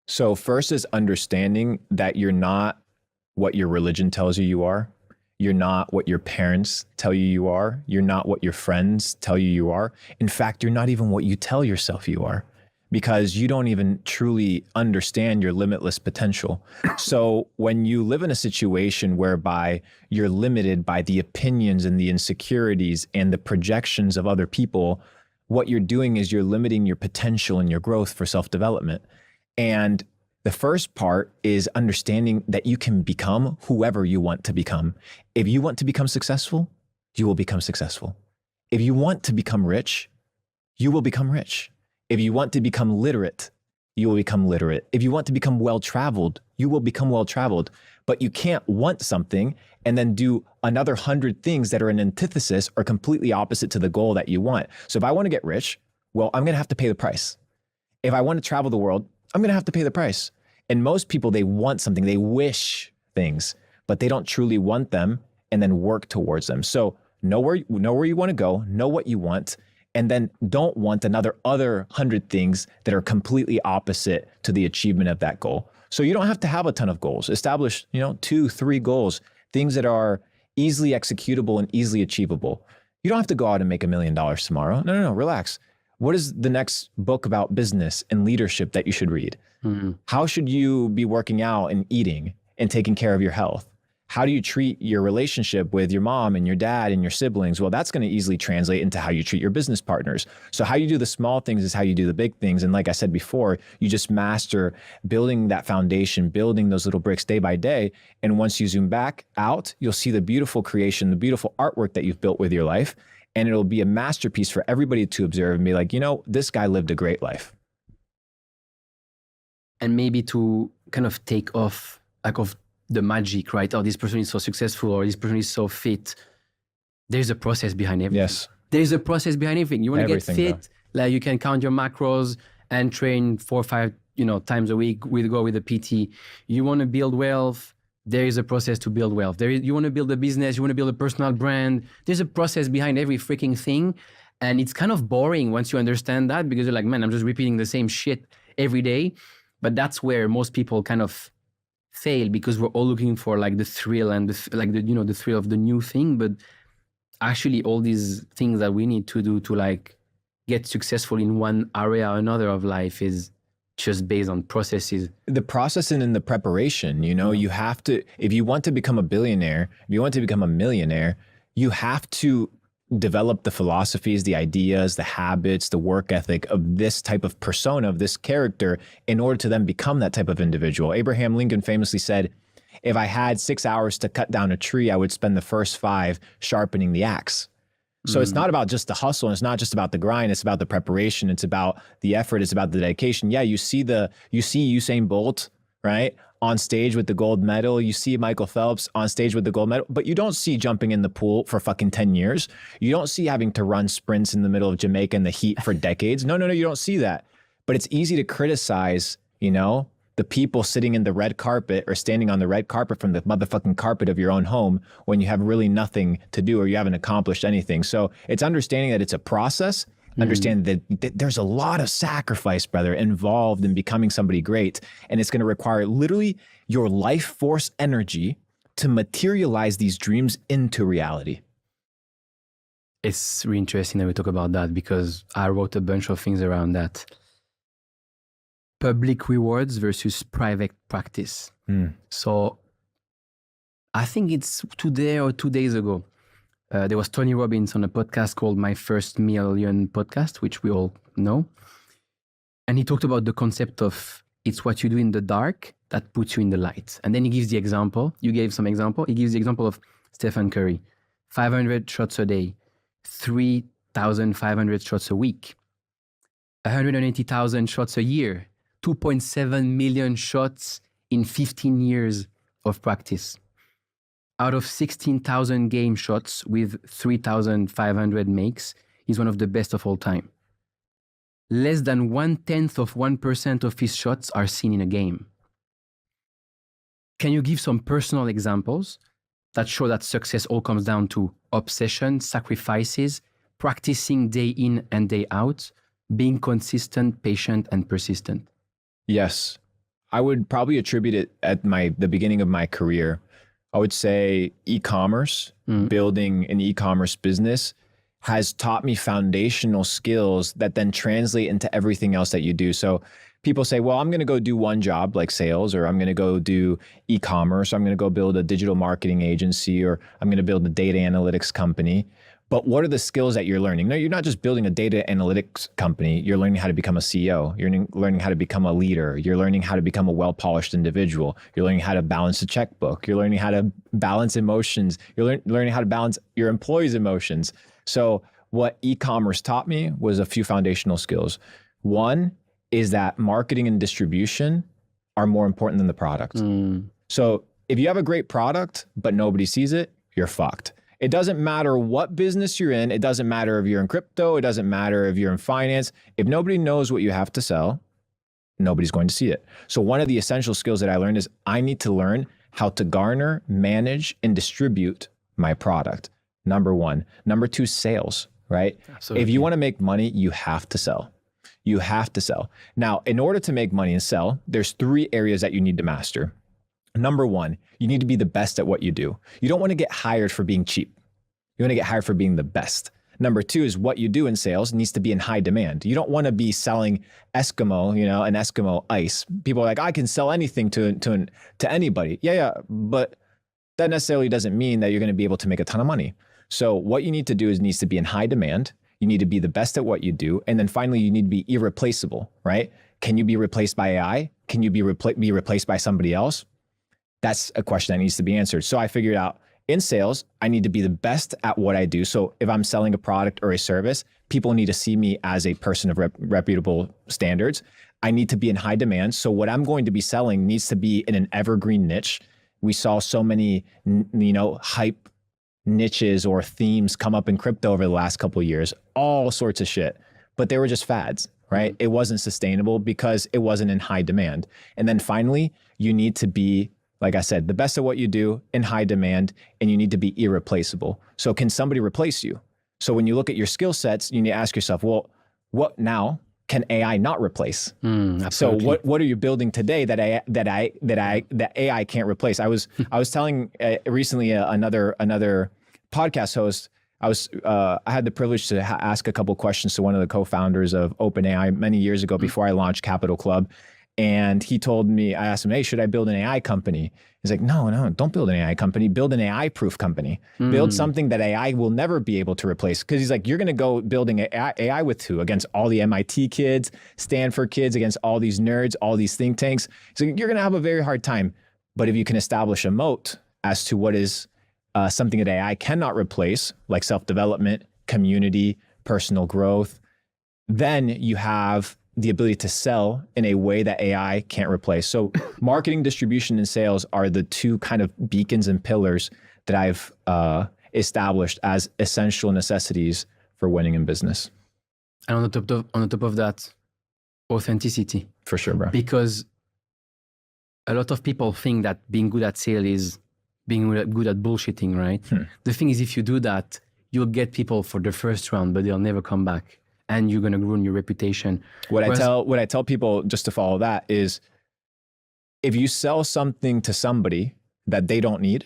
So first is understanding that you're not what your religion tells you you are. You're not what your parents tell you you are. You're not what your friends tell you you are. In fact, you're not even what you tell yourself you are, because you don't even truly understand your limitless potential. So when you live in a situation whereby you're limited by the opinions and the insecurities and the projections of other people, what you're doing is you're limiting your potential and your growth for self-development. And the first part is understanding that you can become whoever you want to become. If you want to become successful, you will become successful. If you want to become rich, you will become rich. If you want to become literate, you will become literate. If you want to become well-traveled, you will become well-traveled. But you can't want something and then do another 100 things that are an antithesis or completely opposite to the goal that you want. So if I want to get rich, well, I'm going to have to pay the price. If I want to travel the world, I'm going to have to pay the price. And most people, they want something, they wish things, but they don't truly want them and then work towards them. So know where you want to go, know what you want, and then don't want other 100 things that are completely opposite to the achievement of that goal. So you don't have to have a ton of goals. Establish, 2, 3 goals, things that are easily executable and easily achievable. You don't have to go out and make $1 million tomorrow. No, relax. What is the next book about business and leadership that you should read? Mm-hmm. How should you be working out and eating and taking care of your health? How do you treat your relationship with your mom and your dad and your siblings? Well, that's going to easily translate into how you treat your business partners. So how you do the small things is how you do the big things. And like I said before, you just master building that foundation, building those little bricks day by day. And once you zoom back out, you'll see the beautiful creation, the beautiful artwork that you've built with your life. And it'll be a masterpiece for everybody to observe and be like, this guy lived a great life. And maybe to kind of take off the magic, right? Oh, this person is so successful, or this person is so fit. There's a process behind everything. Yes. There's a process behind everything. You want to get fit, bro. like you can count your macros and train 4 or 5, times a week go with a PT. You want to build wealth. There is a process to build wealth. You want to build a business, you want to build a personal brand. There's a process behind every freaking thing. And it's kind of boring once you understand that, because you're like, man, I'm just repeating the same shit every day. But that's where most people kind of fail, because we're all looking for like the thrill and the thrill of the new thing. But actually all these things that we need to do to like get successful in one area or another of life is just based on processes. The process and in the preparation, you have to, if you want to become a billionaire, if you want to become a millionaire, you have to develop the philosophies, the ideas, the habits, the work ethic of this type of persona, of this character, in order to then become that type of individual. Abraham Lincoln famously said, if I had 6 hours to cut down a tree, I would spend the first 5 sharpening the axe. So it's not about just the hustle, and it's not just about the grind, it's about the preparation, it's about the effort, it's about the dedication. Yeah, you see Usain Bolt, right, on stage with the gold medal. You see Michael Phelps on stage with the gold medal, but you don't see jumping in the pool for fucking 10 years. You don't see having to run sprints in the middle of Jamaica in the heat for decades. No, you don't see that. But it's easy to criticize, the people sitting in the red carpet or standing on the red carpet from the motherfucking carpet of your own home when you have really nothing to do or you haven't accomplished anything. So it's understanding that it's a process, understand that there's a lot of sacrifice, brother, involved in becoming somebody great. And it's going to require literally your life force energy to materialize these dreams into reality. It's really interesting that we talk about that, because I wrote a bunch of things around that. Public rewards versus private practice. So I think it's today or 2 days ago, there was Tony Robbins on a podcast called My First Million Podcast, which we all know. And he talked about the concept of it's what you do in the dark that puts you in the light. And then he gives the example. You gave some example. He gives the example of Stephen Curry, 500 shots a day, 3,500 shots a week, 180,000 shots a year, 2.7 million shots in 15 years of practice. Out of 16,000 game shots with 3,500 makes, he's one of the best of all time. Less than 0.1% of his shots are seen in a game. Can you give some personal examples that show that success all comes down to obsession, sacrifices, practicing day in and day out, being consistent, patient, and persistent? Yes, I would probably attribute it at the beginning of my career. I would say e-commerce, building an e-commerce business has taught me foundational skills that then translate into everything else that you do. So people say, well, I'm going to go do one job like sales, or I'm going to go do e-commerce, or I'm going to go build a digital marketing agency, or I'm going to build a data analytics company. But what are the skills that you're learning? No, you're not just building a data analytics company. You're learning how to become a CEO. You're learning how to become a leader. You're learning how to become a well-polished individual. You're learning how to balance a checkbook. You're learning how to balance emotions. You're learning how to balance your employees' emotions. So what e-commerce taught me was a few foundational skills. One is that marketing and distribution are more important than the product. So if you have a great product, but nobody sees it, you're fucked. It doesn't matter what business you're in. It doesn't matter if you're in crypto. It doesn't matter if you're in finance. If nobody knows what you have to sell, nobody's going to see it. So one of the essential skills that I learned is I need to learn how to garner, manage, and distribute my product. Number one. Number two, sales, right? Absolutely. If you want to make money, you have to sell. You have to sell. Now, in order to make money and sell, there's 3 areas that you need to master. Number one, you need to be the best at what you do. You don't want to get hired for being cheap. You want to get hired for being the best. Number two is what you do in sales needs to be in high demand. You don't want to be selling Eskimo, an Eskimo ice. People are like, I can sell anything to anybody. Yeah, but that necessarily doesn't mean that you're going to be able to make a ton of money. So what you need to do is needs to be in high demand. You need to be the best at what you do. And then finally, you need to be irreplaceable, right? Can you be replaced by AI? Can you be replaced by somebody else? That's a question that needs to be answered. So I figured out in sales, I need to be the best at what I do. So if I'm selling a product or a service, people need to see me as a person of reputable standards. I need to be in high demand. So what I'm going to be selling needs to be in an evergreen niche. We saw so many, hype niches or themes come up in crypto over the last couple of years, all sorts of shit, but they were just fads, right? It wasn't sustainable because it wasn't in high demand. And then finally, you need to be, like I said, the best at what you do in high demand, and you need to be irreplaceable. So can somebody replace you? So when you look at your skill sets, you need to ask yourself, well, what now can AI not replace? So what are you building today that AI can't replace? I was telling recently another podcast host, I had the privilege to ask a couple questions to one of the co-founders of OpenAI many years ago before I launched Capital Club. And he told me, I asked him, hey, should I build an AI company? He's like, no, don't build an AI company. Build an AI-proof company. Build something that AI will never be able to replace. Because he's like, you're going to go building AI with who? Against all the MIT kids, Stanford kids, against all these nerds, all these think tanks. So you're going to have a very hard time. But if you can establish a moat as to what is something that AI cannot replace, like self-development, community, personal growth, then you have the ability to sell in a way that AI can't replace. So marketing, distribution, and sales are the 2 kind of beacons and pillars that I've established as essential necessities for winning in business. And on the top of that, authenticity. For sure, bro. Because a lot of people think that being good at sales is being good at bullshitting, right? The thing is, if you do that, you'll get people for the first round, but they'll never come back. And you're going to ruin your reputation. What I tell people, just to follow that, is if you sell something to somebody that they don't need,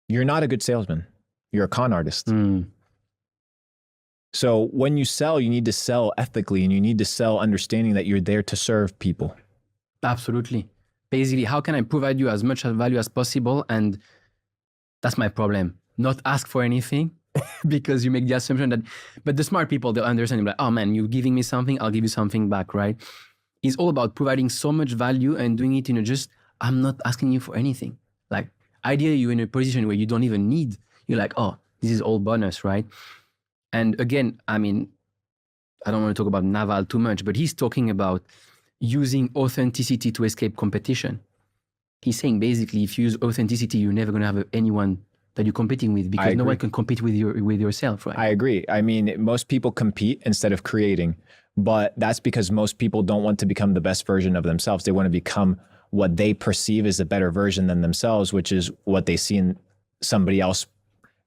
you're not a good salesman. You're a con artist. So when you sell, you need to sell ethically, and you need to sell understanding that you're there to serve people. Absolutely. Basically, how can I provide you as much value as possible? And that's my problem. Not ask for anything. Because you make the assumption that, but the smart people, they'll understand, like, oh man, you're giving me something, I'll give you something back, right? It's all about providing so much value and doing it in a just, I'm not asking you for anything. Like, ideally, you're in a position where you don't even need, you're like, oh, this is all bonus, right? And again, I mean, I don't want to talk about Naval too much, but he's talking about using authenticity to escape competition. He's saying basically, if you use authenticity, you're never going to have anyone that you're competing with, because no one can compete with yourself, right? I agree. I mean, most people compete instead of creating, but that's because most people don't want to become the best version of themselves. They want to become what they perceive as a better version than themselves, which is what they see in somebody else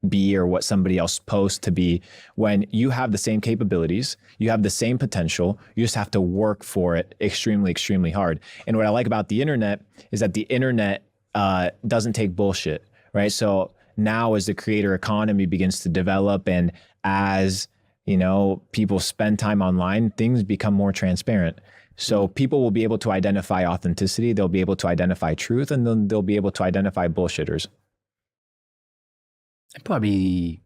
be or what somebody else posts to be, when you have the same capabilities, you have the same potential, you just have to work for it extremely, extremely hard. And what I like about the internet is that the internet doesn't take bullshit, right? So now as the creator economy begins to develop, and as people spend time online, things become more transparent. So people will be able to identify authenticity, they'll be able to identify truth, and then they'll be able to identify bullshitters. Probably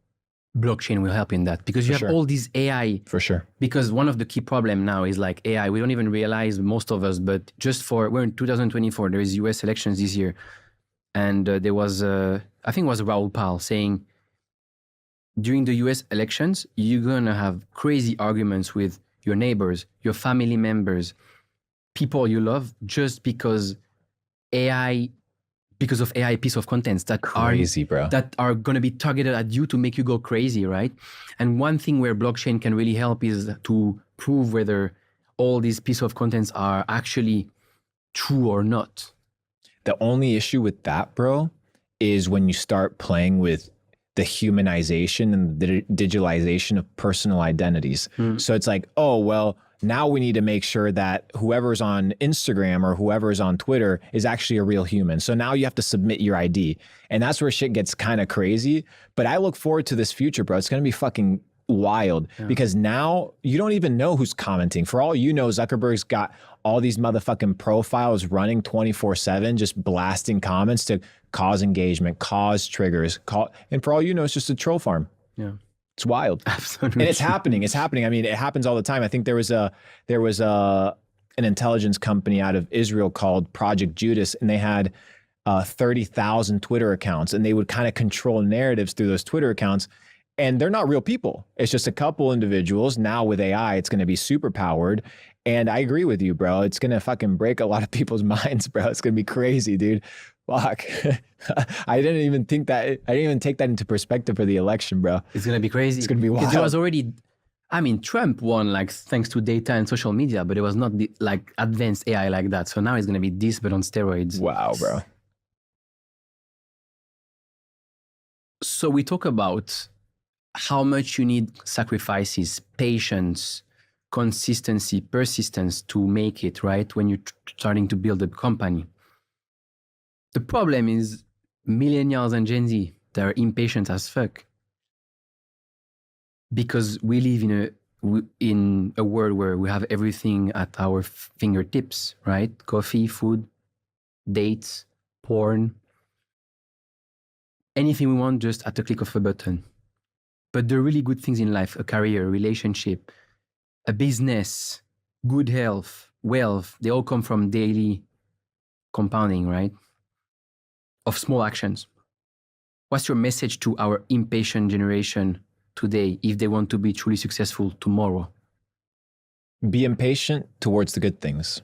blockchain will help in that, because you have all these AI. For sure. Because one of the key problem now is like AI. We don't even realize, most of us, but we're in 2024, there is US elections this year. And there was, I think it was Raoul Pal saying, during the US elections, you're going to have crazy arguments with your neighbors, your family members, people you love, just because of AI piece of contents that crazy, that are going to be targeted at you to make you go crazy, right? And one thing where blockchain can really help is to prove whether all these piece of contents are actually true or not. The only issue with that, bro, is when you start playing with the humanization and the digitalization of personal identities. So it's like, oh, well, now we need to make sure that whoever's on Instagram or whoever's on Twitter is actually a real human. So now you have to submit your ID. And that's where shit gets kind of crazy. But I look forward to this future, bro. It's going to be fucking wild, because now you don't even know who's commenting. For all you know, Zuckerberg's got all these motherfucking profiles running 24/7, just blasting comments to cause engagement, cause triggers, and for all you know, it's just a troll farm. Yeah. It's wild. Absolutely. And it's happening. It's happening. I mean, it happens all the time. I think there was an intelligence company out of Israel called Project Judas, and they had 30,000 Twitter accounts, and they would kind of control narratives through those Twitter accounts. And they're not real people. It's just a couple individuals. Now with AI, it's going to be super powered. And I agree with you, bro. It's going to fucking break a lot of people's minds, bro. It's going to be crazy, dude. Fuck. I didn't even take that into perspective for the election, bro. It's going to be crazy. It's going to be wild. It was already, Trump won like thanks to data and social media, but it was not like advanced AI like that. So now it's going to be this, but on steroids. Wow, bro. So we talk about how much you need sacrifices, patience, consistency, persistence to make it, right? When you're starting to build a company. The problem is millennials and Gen Z, they're impatient as fuck. Because we live in a world where we have everything at our fingertips, right? Coffee, food, dates, porn. Anything we want just at the click of a button. But the really good things in life, a career, a relationship, a business, good health, wealth, they all come from daily compounding, right? Of small actions. What's your message to our impatient generation today if they want to be truly successful tomorrow? Be impatient towards the good things.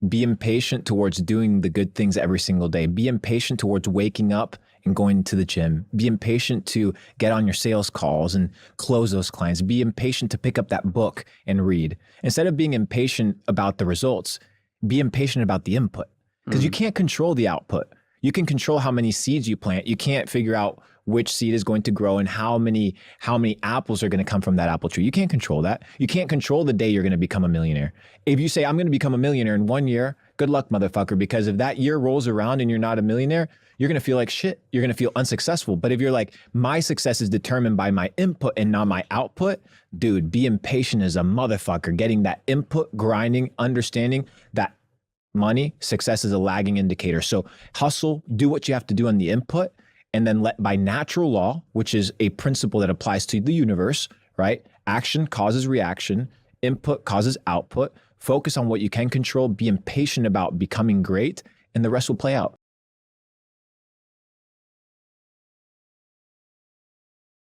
Be impatient towards doing the good things every single day. Be impatient towards waking up and going to the gym. Be impatient to get on your sales calls and close those clients. Be impatient to pick up that book and read. Instead of being impatient about the results, be impatient about the input, because you can't control the output. You can control how many seeds you plant. You can't figure out which seed is going to grow and how many apples are going to come from that apple tree. You can't control that. You can't control the day you're going to become a millionaire. If you say, I'm going to become a millionaire in 1 year, good luck, motherfucker, because if that year rolls around and you're not a millionaire, you're going to feel like shit. You're going to feel unsuccessful. But if you're like, my success is determined by my input and not my output, dude, be impatient as a motherfucker, getting that input, grinding, understanding that money, success is a lagging indicator. So hustle, do what you have to do on the input, and then let by natural law, which is a principle that applies to the universe, right? Action causes reaction, input causes output. Focus on what you can control, be impatient about becoming great, and the rest will play out.